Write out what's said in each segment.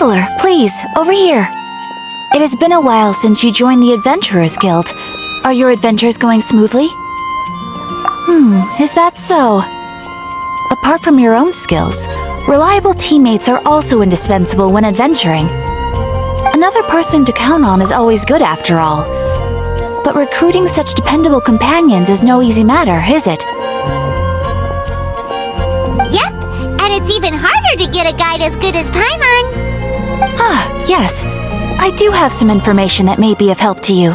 Traveler, please, over here. It has been a while since you joined the Adventurers Guild. Are your adventures going smoothly? Is that so? Apart from your own skills, reliable teammates are also indispensable when adventuring. Another person to count on is always good after all. But recruiting such dependable companions is no easy matter, is it? Yep, and it's even harder to get a guide as good as Paimon. Yes. I do have some information that may be of help to you.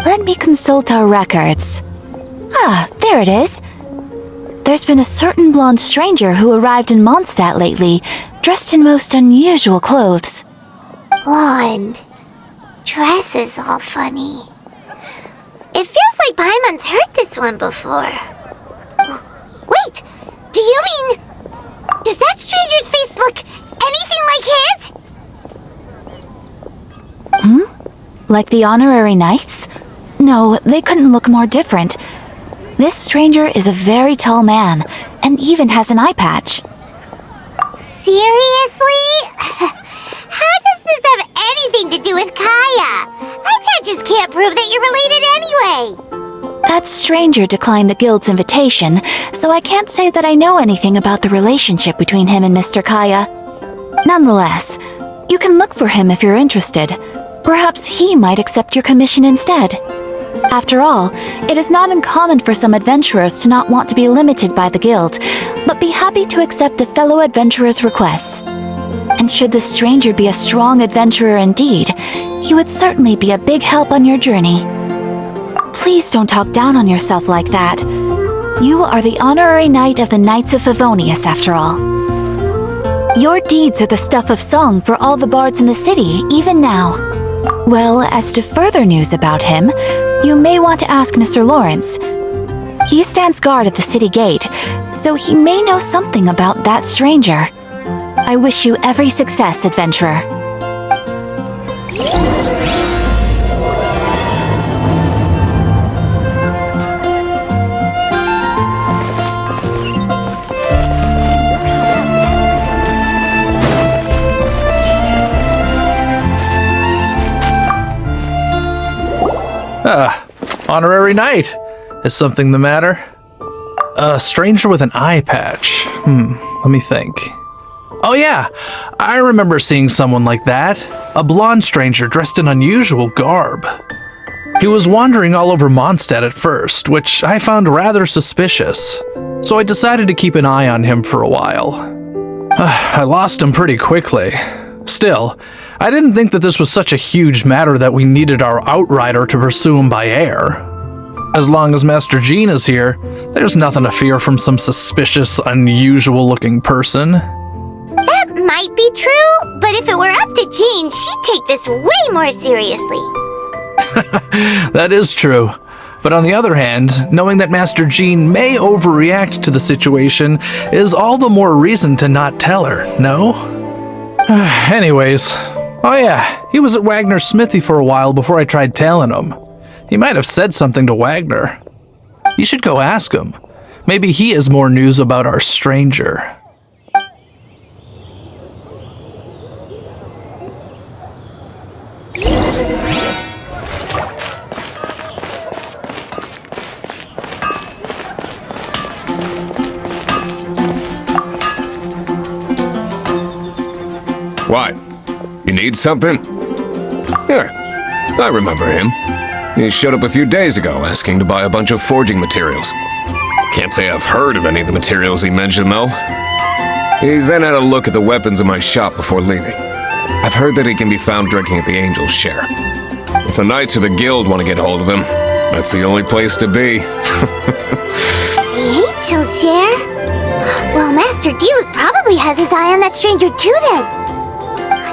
Let me consult our records. There it is. There's been a certain blonde stranger who arrived in Mondstadt lately, dressed in most unusual clothes. Blonde. Dress is all funny. It feels like Paimon's heard this one before. Wait, do you mean... Does that stranger's face look anything like his? Like the honorary knights? No, they couldn't look more different. This stranger is a very tall man, and even has an eye patch. Seriously? How does this have anything to do with Kaya? Eye patches can't prove that you're related anyway. That stranger declined the guild's invitation, so I can't say that I know anything about the relationship between him and Mr. Kaya. Nonetheless, you can look for him if you're interested. Perhaps he might accept your commission instead. After all, it is not uncommon for some adventurers to not want to be limited by the guild, but be happy to accept a fellow adventurer's requests. And should the stranger be a strong adventurer indeed, he would certainly be a big help on your journey. Please don't talk down on yourself like that. You are the honorary knight of the Knights of Favonius, after all. Your deeds are the stuff of song for all the bards in the city, even now. Well, as to further news about him, you may want to ask Mr. Lawrence. He stands guard at the city gate, so he may know something about that stranger. I wish you every success, adventurer. Honorary knight. Is something the matter? A stranger with an eye patch. Let me think. Oh yeah, I remember seeing someone like that. A blonde stranger dressed in unusual garb. He was wandering all over Mondstadt at first, which I found rather suspicious. So I decided to keep an eye on him for a while. I lost him pretty quickly. Still, I didn't think that this was such a huge matter that we needed our outrider to pursue him by air. As long as Master Jean is here, there's nothing to fear from some suspicious, unusual-looking person. That might be true, but if it were up to Jean, she'd take this way more seriously. That is true. But on the other hand, knowing that Master Jean may overreact to the situation is all the more reason to not tell her, no? Anyways, oh yeah, he was at Wagner's smithy for a while before I tried tailing him. He might have said something to Wagner. You should go ask him. Maybe he has more news about our stranger. What? You need something? Yeah, I remember him. He showed up a few days ago asking to buy a bunch of forging materials. Can't say I've heard of any of the materials he mentioned, though. He then had a look at the weapons in my shop before leaving. I've heard that he can be found drinking at the Angel's Share. If the Knights of the Guild want to get hold of him, that's the only place to be. The Angel's Share? Well, Master Deluc probably has his eye on that stranger too, then.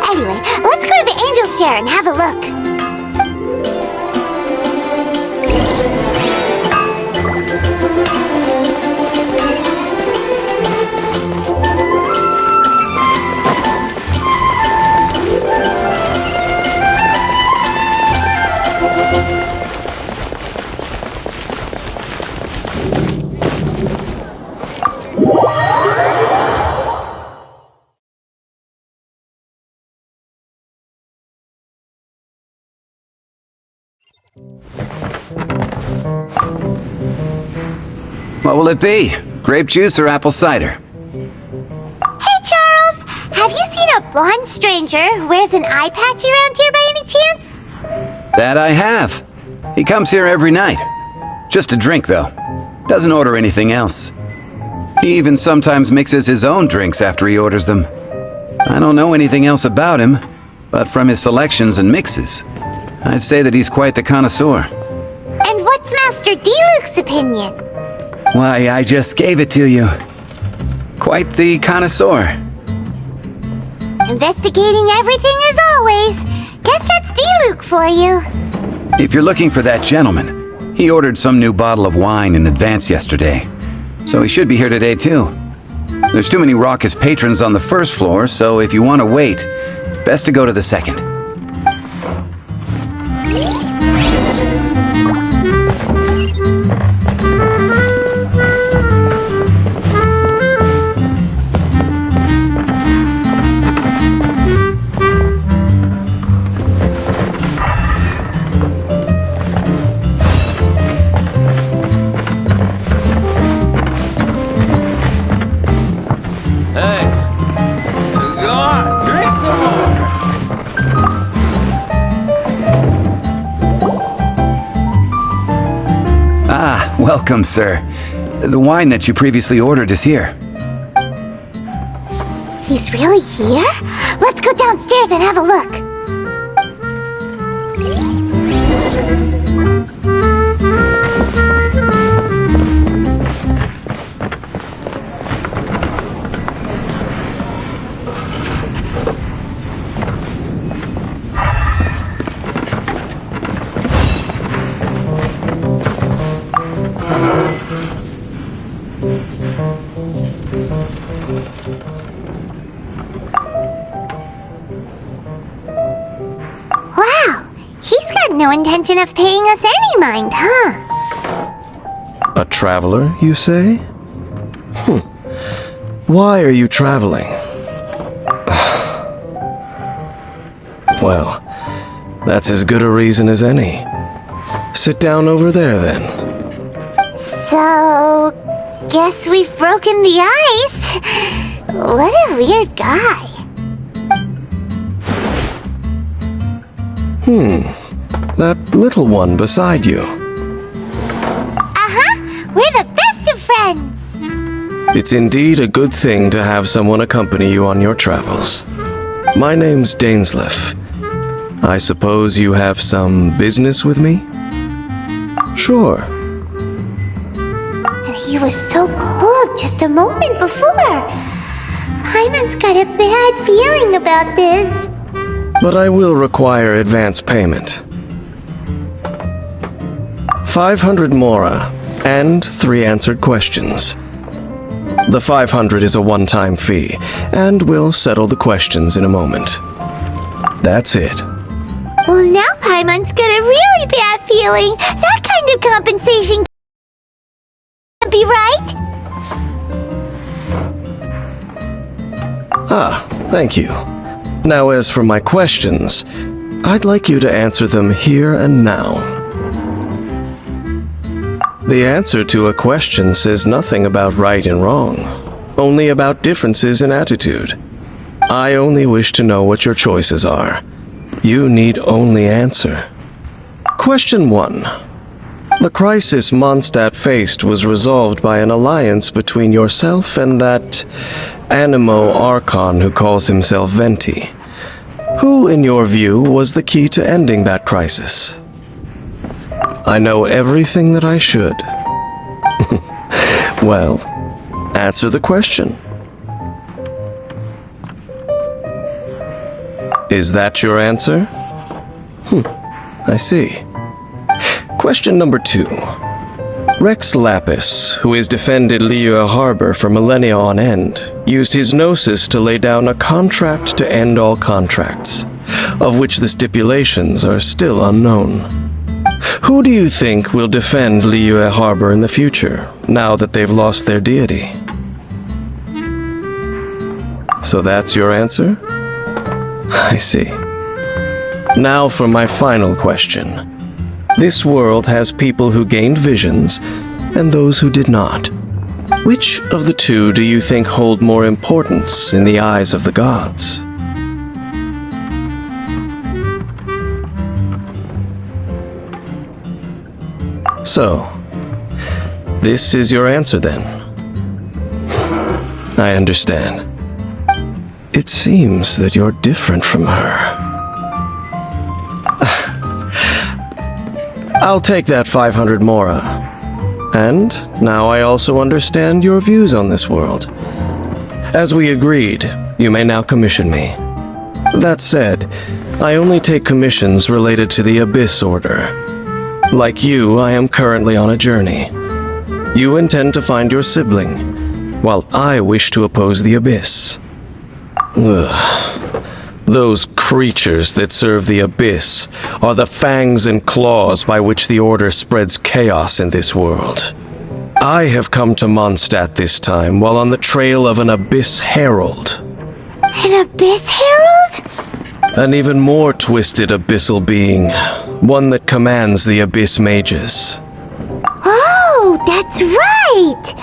Anyway, let's go to the Angel's Share and have a look. What will it be? Grape juice or apple cider? Hey, Charles! Have you seen a blonde stranger who wears an eye patch around here by any chance? That I have. He comes here every night. Just to drink, though. Doesn't order anything else. He even sometimes mixes his own drinks after he orders them. I don't know anything else about him, but from his selections and mixes, I'd say that he's quite the connoisseur. And what's Master D-Luke's opinion? Why, I just gave it to you. Quite the connoisseur. Investigating everything as always. Guess that's D-Luke for you. If you're looking for that gentleman, he ordered some new bottle of wine in advance yesterday, so he should be here today too. There's too many raucous patrons on the first floor, so if you want to wait, best to go to the second. Welcome, sir. The wine that you previously ordered is here. He's really here? Let's go downstairs and have a look. No intention of paying us any mind, huh? A traveler, you say? Why are you traveling? Well, that's as good a reason as any. Sit down over there, then. So, guess we've broken the ice. What a weird guy. That little one beside you. Uh-huh! We're the best of friends! It's indeed a good thing to have someone accompany you on your travels. My name's Dainsleif. I suppose you have some business with me? Sure. And he was so cold just a moment before. Paimon's got a bad feeling about this. But I will require advance payment. 500 mora, and 3 answered questions. The 500 is a one-time fee, and we'll settle the questions in a moment. That's it. Well, now Paimon's got a really bad feeling. That kind of compensation can't be right. Ah, thank you. Now as for my questions, I'd like you to answer them here and now. The answer to a question says nothing about right and wrong, only about differences in attitude. I only wish to know what your choices are. You need only answer. Question 1. The crisis Mondstadt faced was resolved by an alliance between yourself and that Animo Archon who calls himself Venti. Who, in your view, was the key to ending that crisis? I know everything that I should. Well, answer the question. Is that your answer? I see. Question number 2. Rex Lapis, who has defended Liyue Harbor for millennia on end, used his gnosis to lay down a contract to end all contracts, of which the stipulations are still unknown. Who do you think will defend Liyue Harbor in the future, now that they've lost their deity? So that's your answer? I see. Now for my final question. This world has people who gained visions, and those who did not. Which of the two do you think hold more importance in the eyes of the gods? So, this is your answer then? I understand. It seems that you're different from her. I'll take that 500 mora. And now I also understand your views on this world. As we agreed, you may now commission me. That said, I only take commissions related to the Abyss Order. Like you, I am currently on a journey. You intend to find your sibling, while I wish to oppose the Abyss. Ugh. Those creatures that serve the Abyss are the fangs and claws by which the Order spreads chaos in this world. I have come to Mondstadt this time while on the trail of an Abyss Herald. An Abyss Herald? An even more twisted abyssal being, one that commands the Abyss Mages. Oh, that's right!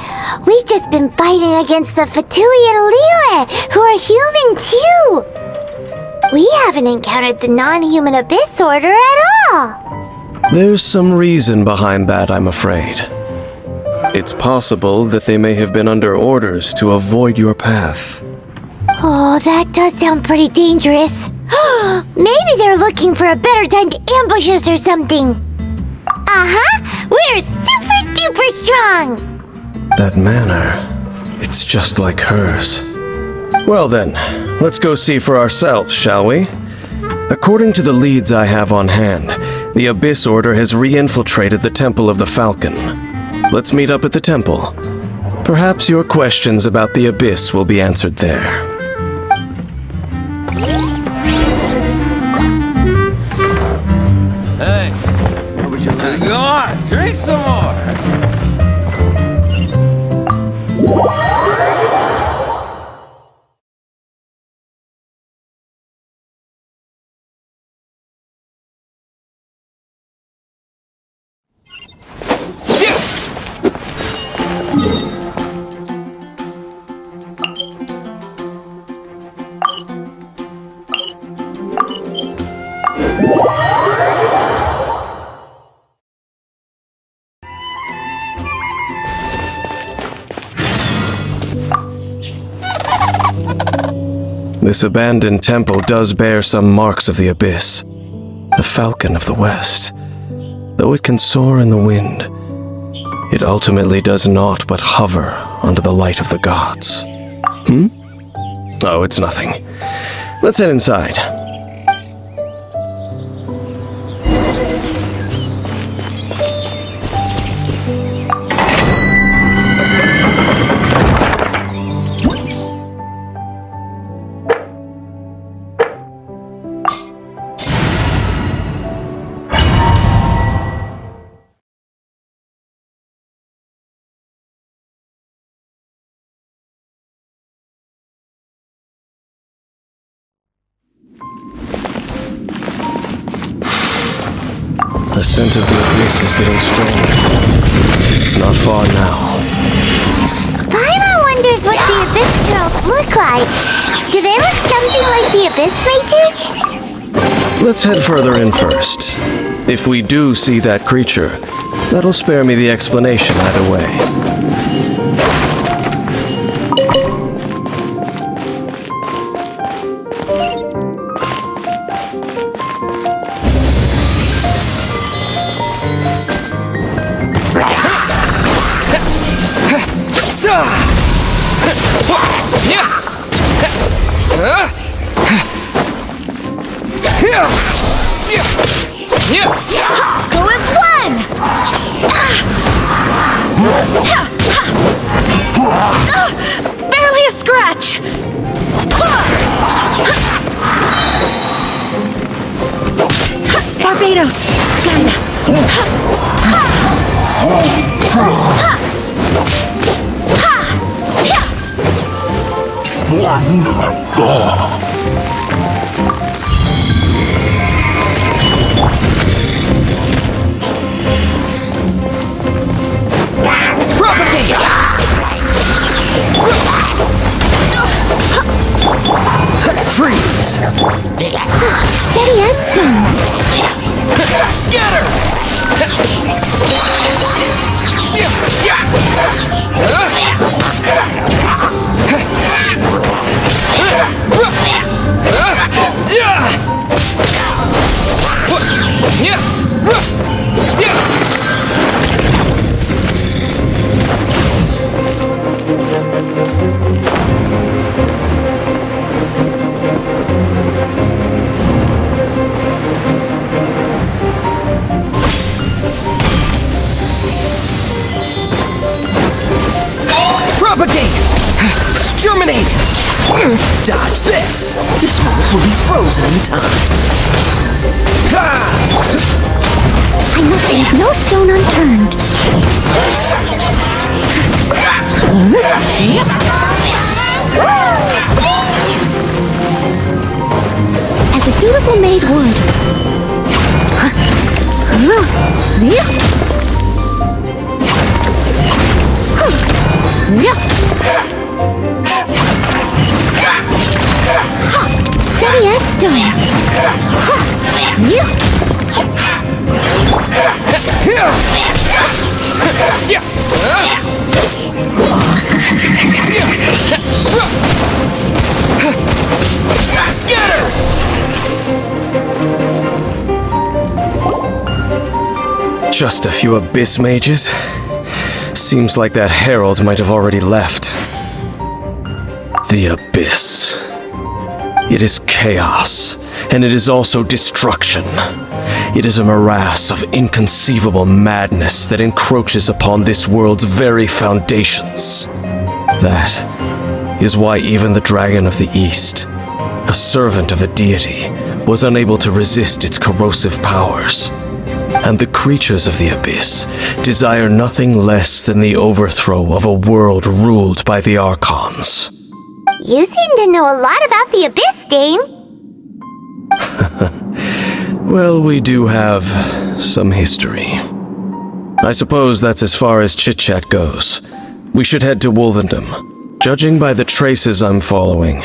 We've just been fighting against the Fatui and Liyue, who are human too! We haven't encountered the non-human Abyss Order at all! There's some reason behind that, I'm afraid. It's possible that they may have been under orders to avoid your path. Oh, that does sound pretty dangerous. Maybe they're looking for a better time to ambush us or something. Uh-huh! We're super duper strong! That manner, it's just like hers. Well then, let's go see for ourselves, shall we? According to the leads I have on hand, the Abyss Order has re-infiltrated the Temple of the Falcon. Let's meet up at the temple. Perhaps your questions about the Abyss will be answered there. Hey, go on, drink some more. This abandoned temple does bear some marks of the Abyss. The Falcon of the West. Though it can soar in the wind, it ultimately does naught but hover under the light of the gods. Oh, it's nothing. Let's head inside. The scent of the Abyss is getting stronger. It's not far now. Paimon wonders what the Abyss Girls look like. Do they look something like the Abyss Mages? Let's head further in first. If we do see that creature, that'll spare me the explanation either way. Go as one! Barely a scratch! Barbados, guide us! Stone. Scatter! Propagate! Germinate! Dodge this! This moment will be frozen in time. I must leave no stone unturned. As a dutiful maid would. Steady as stone. Scatter! Just a few abyss mages? Seems like that herald might have already left. The abyss. It is chaos, and it is also destruction. It is a morass of inconceivable madness that encroaches upon this world's very foundations. That is why even the Dragon of the East, a servant of a deity, was unable to resist its corrosive powers. And the creatures of the abyss desire nothing less than the overthrow of a world ruled by the Archons. You seem to know a lot about the Abyss, Dane. Well, we do have some history. I suppose that's as far as chit-chat goes. We should head to Wolvendom. Judging by the traces I'm following,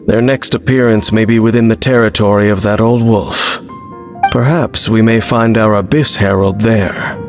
their next appearance may be within the territory of that old wolf. Perhaps we may find our Abyss Herald there.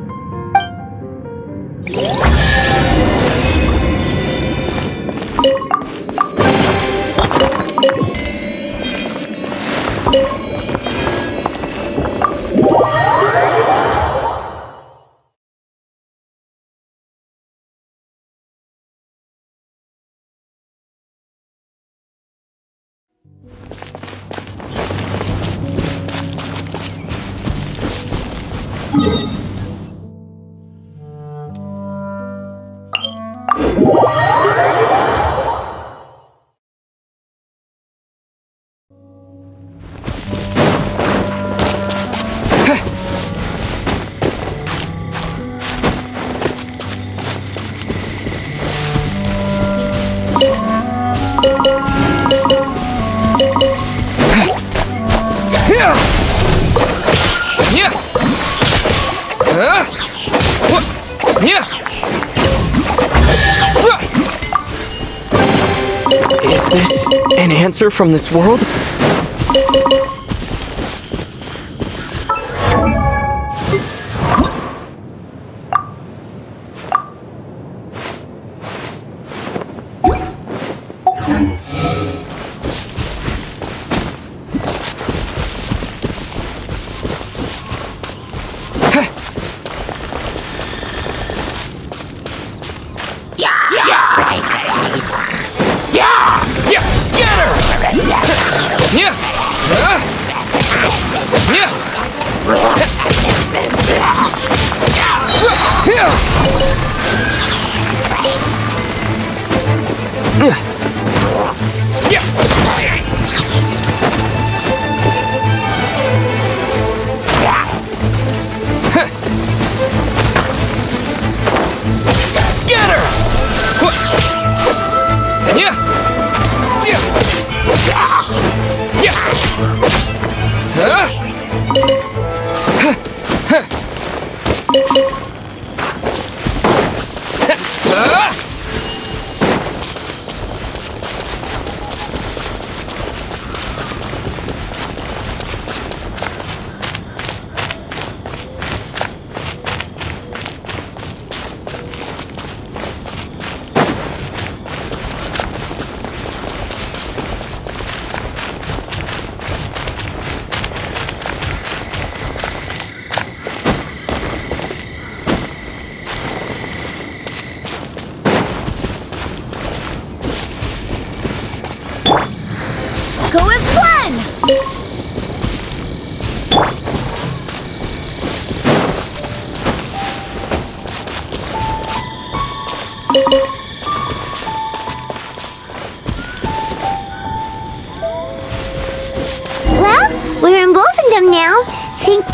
Is this an answer from this world?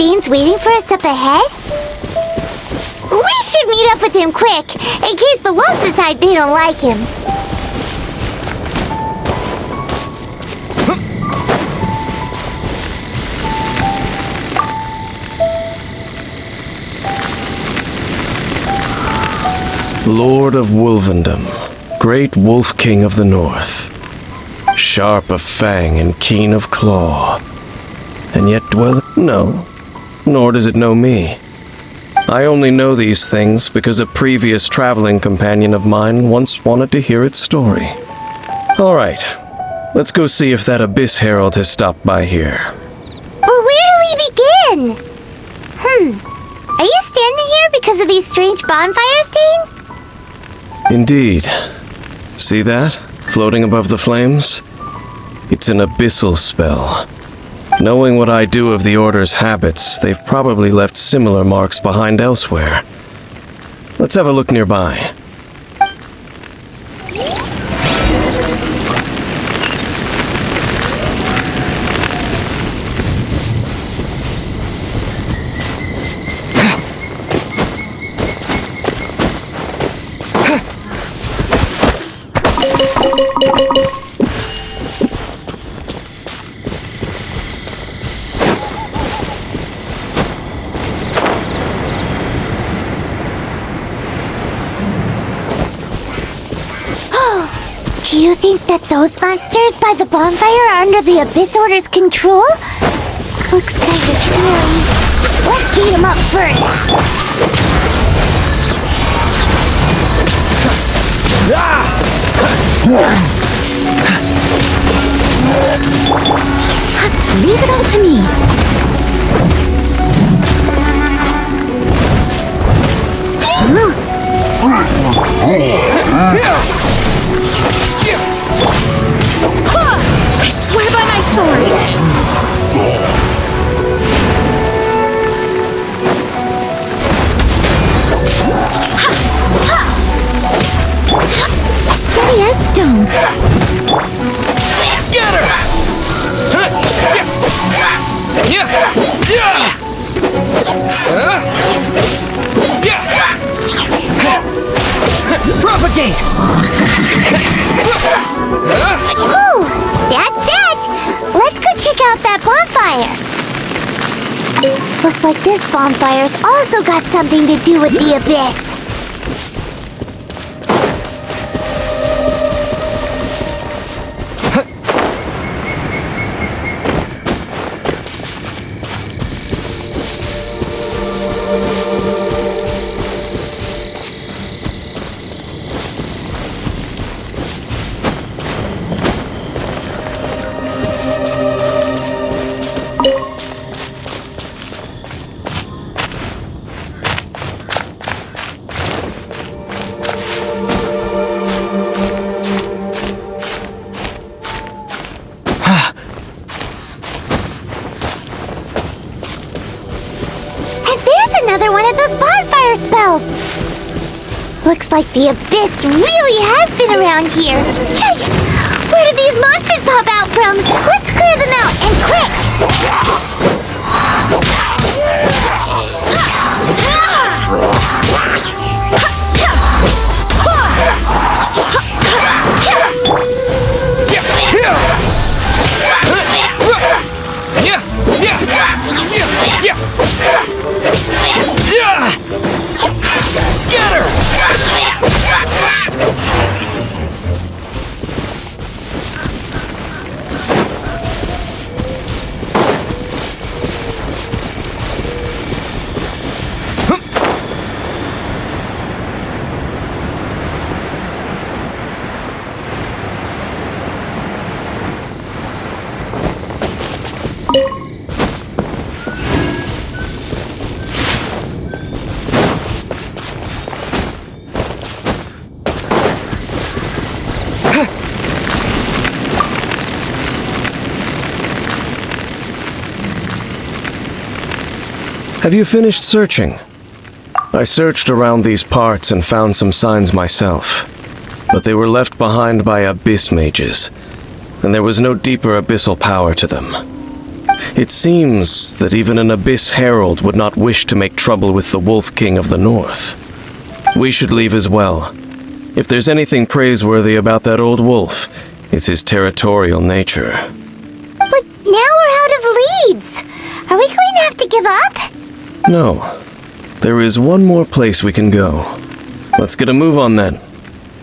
Stain's waiting for us up ahead? We should meet up with him quick, in case the wolves decide they don't like him. Lord of Wolvendom, great Wolf King of the North, sharp of fang and keen of claw, and yet no, nor does it know me. I only know these things because a previous traveling companion of mine once wanted to hear its story. All right, let's go see if that Abyss Herald has stopped by here. But where do we begin? Are you standing here because of these strange bonfires, Stain? Indeed. See that, floating above the flames? It's an abyssal spell. Knowing what I do of the Order's habits, they've probably left similar marks behind elsewhere. Let's have a look nearby. Do you think that those monsters by the bonfire are under the Abyss Order's control? Looks kinda scary. Let's beat them up first. Leave it all to me. I swear by my sword! Steady as stone. Scatter! Propagate! Ooh, that's it! Let's go check out that bonfire. Looks like this bonfire's also got something to do with the Abyss. Another one of those bonfire spells! Looks like the Abyss really has been around here. Yikes! Where did these monsters pop out from? Let's clear them out, and quick! Scatter! Have you finished searching? I searched around these parts and found some signs myself, but they were left behind by abyss mages, and there was no deeper abyssal power to them. it seems that even an Abyss Herald would not wish to make trouble with the Wolf King of the North. We should leave as well. If there's anything praiseworthy about that old wolf, it's his territorial nature. But now we're out of leads. Are we going to have to give up? No. There is one more place we can go. Let's get a move on then.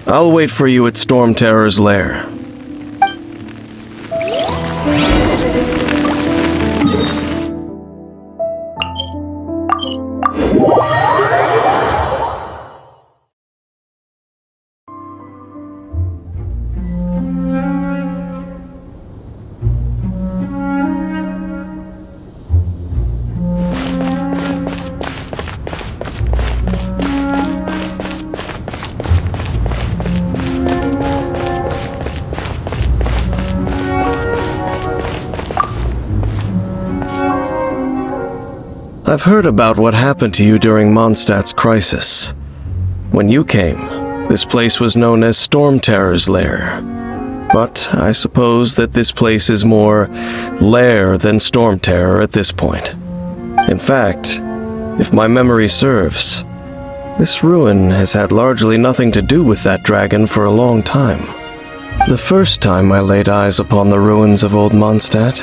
I'll wait for you at Storm Terror's lair. I've heard about what happened to you during Mondstadt's crisis. When you came, this place was known as Storm Terror's lair. But I suppose that this place is more lair than Storm Terror at this point. In fact, if my memory serves, this ruin has had largely nothing to do with that dragon for a long time. The first time I laid eyes upon the ruins of old Mondstadt,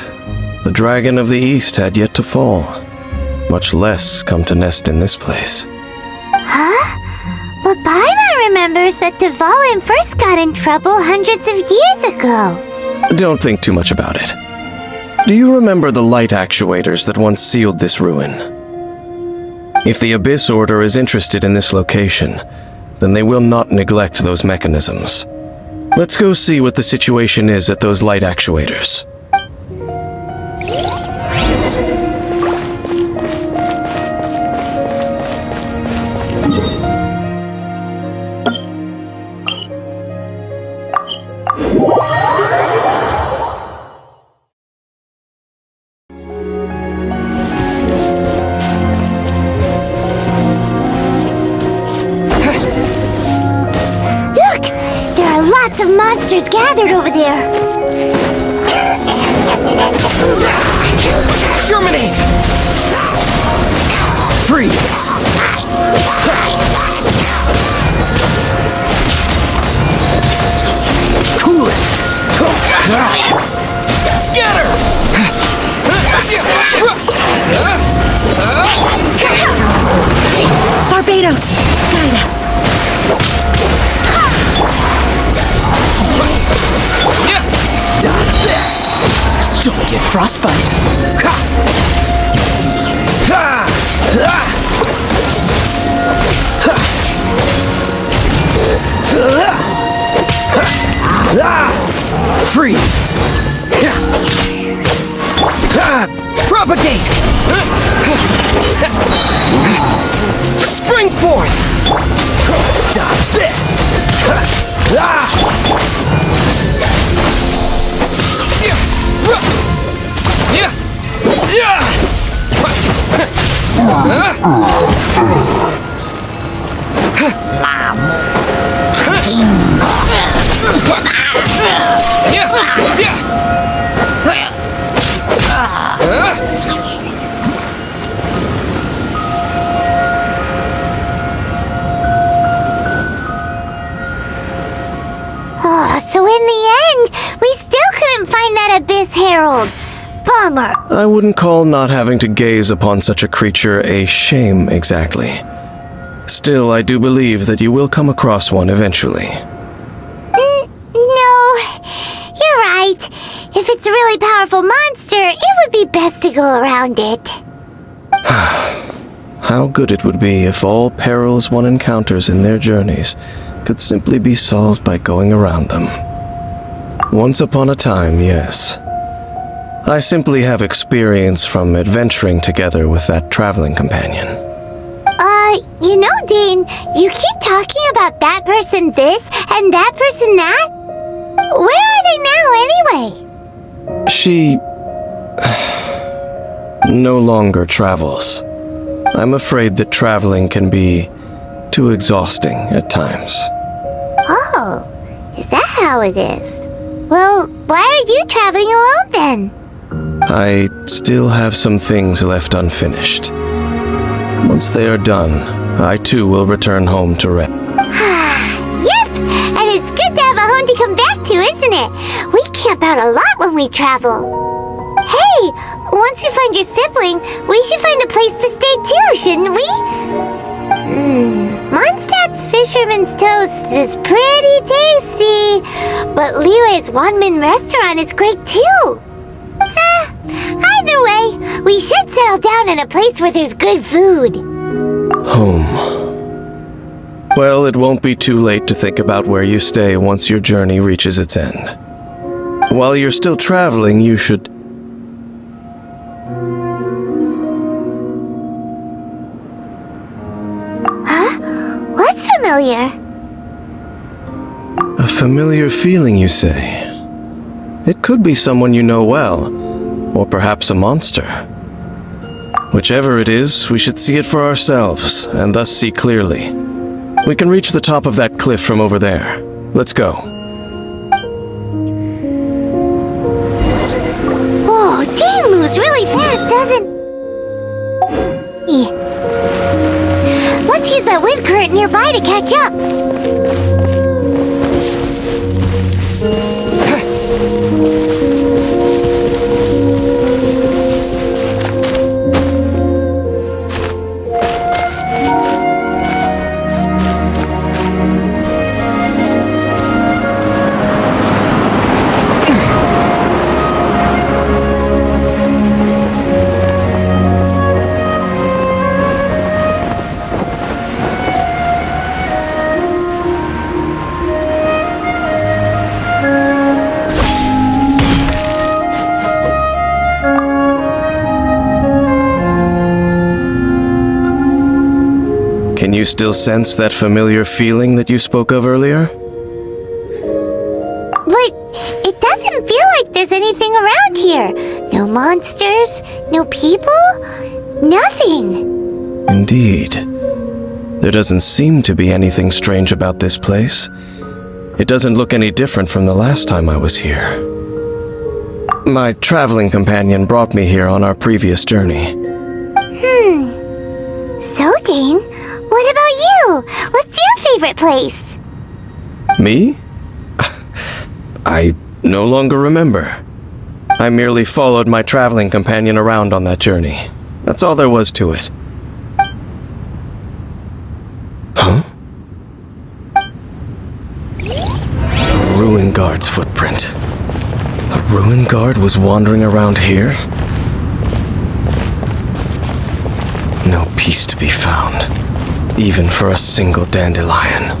the dragon of the East had yet to fall. Much less come to nest in this place. Huh? But Paimon remembers that Dvalin first got in trouble hundreds of years ago. Don't think too much about it. Do you remember the light actuators that once sealed this ruin? If the Abyss Order is interested in this location, then they will not neglect those mechanisms. Let's go see what the situation is at those light actuators. Lots of monsters gathered over there. Germinate! Freeze! Cool it! Scatter! Barbados, guide us. Dodge this! Don't get frostbite! Freeze! Propagate! Spring forth! Dodge this! Oh, so in the end, we still couldn't find that Abyss Herald. Bummer. I wouldn't call not having to gaze upon such a creature a shame exactly. Still, I do believe that you will come across one eventually. No, you're right. If it's a really powerful monster, it would be best to go around it. How good it would be if all perils one encounters in their journeys could simply be solved by going around them. Once upon a time, yes. I simply have experience from adventuring together with that traveling companion. You know, Dane, you keep talking about that person this and that person that. Where are they now, anyway? She no longer travels. I'm afraid that traveling can be too exhausting at times. Oh, is that how it is? Well, why are you traveling alone then? I still have some things left unfinished. Once they are done, I too will return home to rest. Yep! And it's good to have a home to come back to, isn't it? We camp out a lot when we travel. Hey! Once you find your sibling, we should find a place to stay too, shouldn't we? Mondstadt's Fisherman's Toast is pretty tasty, but Liyue's one-man restaurant is great too. Either way, we should settle down in a place where there's good food. Home. Well, it won't be too late to think about where you stay once your journey reaches its end. While you're still traveling, you should... What's familiar? A familiar feeling, you say? It could be someone you know well, or perhaps a monster. Whichever it is, we should see it for ourselves, and thus see clearly. We can reach the top of that cliff from over there. Let's go. Whoa, Dane moves really fast, doesn't he? Let's use that wind current nearby to catch up. Can you still sense that familiar feeling that you spoke of earlier? But it doesn't feel like there's anything around here. No monsters, no people, nothing. Indeed. There doesn't seem to be anything strange about this place. It doesn't look any different from the last time I was here. My traveling companion brought me here on our previous journey. So, Dane, what about you? What's your favorite place? Me? I no longer remember. I merely followed my traveling companion around on that journey. That's all there was to it. Huh? A ruin guard's footprint. A ruin guard was wandering around here? No peace to be found, even for a single dandelion.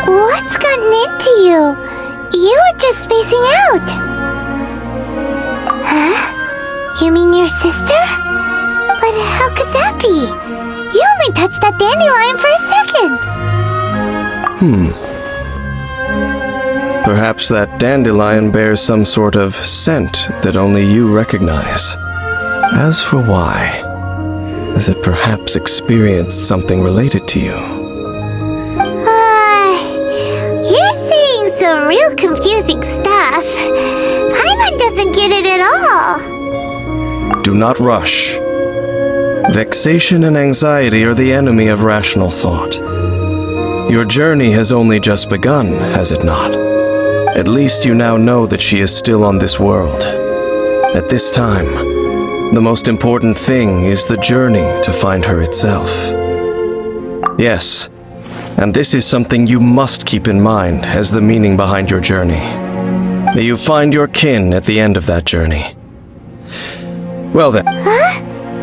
What's gotten into you? You were just spacing out. Huh? You mean your sister? But how could that be? You only touched that dandelion for a second. Perhaps that dandelion bears some sort of scent that only you recognize. As for why, has it perhaps experienced something related to you? You're saying some real confusing stuff. Paimon doesn't get it at all. Do not rush. Vexation and anxiety are the enemy of rational thought. Your journey has only just begun, has it not? At least you now know that she is still on this world. At this time, the most important thing is the journey to find her itself. Yes, and this is something you must keep in mind as the meaning behind your journey. May you find your kin at the end of that journey. Well then. Huh?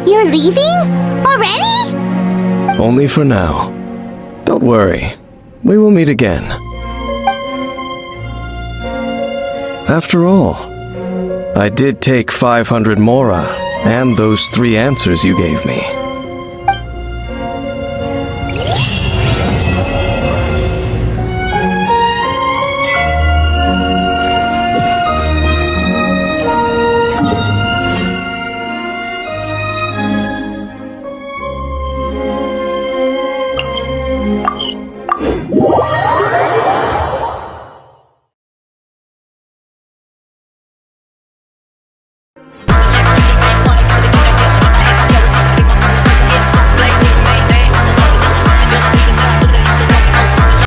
You're leaving? Already? Only for now. Don't worry. We will meet again. After all, I did take 500 mora And those 3 answers you gave me.